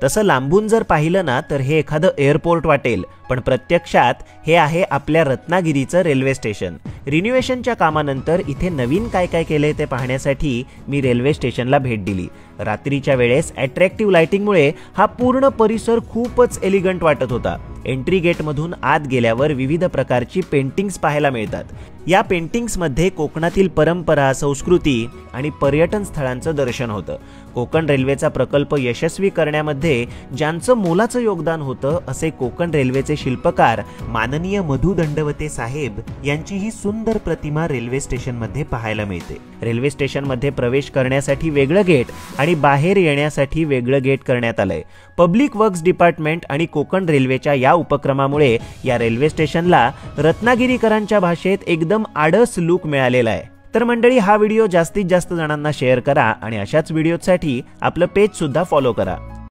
तसं लांबून जर पाहिलं ना तर हे एखादं एअरपोर्ट वाटेल, पण प्रत्यक्षात हे आहे आपल्या रत्नागिरीचं रेल्वे स्टेशन। रिन्युएशनच्या कामानंतर इथे नवीन काय काय केलंय ते पाहण्यासाठी मी रेल्वे स्टेशनला भेट दिली। रात्रीच्या वेळेस अट्रॅक्टिव्ह लाइटिंगमुळे हा पूर्ण परिसर खूपच एलिगंट वाटत होता। एंट्री गेटमधून आत गेल्यावर विविध प्रकारची पेंटिंग्स पाहायला मिळतात। या पेंटिंग्समध्ये कोकणातील परंपरा, संस्कृती आणि पर्यटन स्थळांचं दर्शन होतं। कोकण रेल्वेचा प्रकल्प यशस्वी करण्यामध्ये ज्यांचं मोलाचं योगदान होतं असे कोकण रेल्वेचे शिल्पकार माननीय मधु दंडवते साहेब यांची ही सुंदर प्रतिमा रेल्वे स्टेशनमध्ये पाहायला मिळते। रेल्वे स्टेशनमध्ये प्रवेश करण्यासाठी वेगळं गेट आणि बाहेर येण्यासाठी वेगळं गेट करण्यात आलंय। पब्लिक वर्क्स डिपार्टमेंट आणि कोकण रेल्वेच्या या उपक्रमामुळे या रेल्वे स्टेशनला रत्नागिरीकरांच्या भाषेत एकदम आडस लुक मिळालेला आहे। तर मंडळी, हा व्हिडिओ जास्तीत जास्त जणांना शेअर करा आणि अशाच व्हिडिओसाठी आपलं पेज सुद्धा फॉलो करा।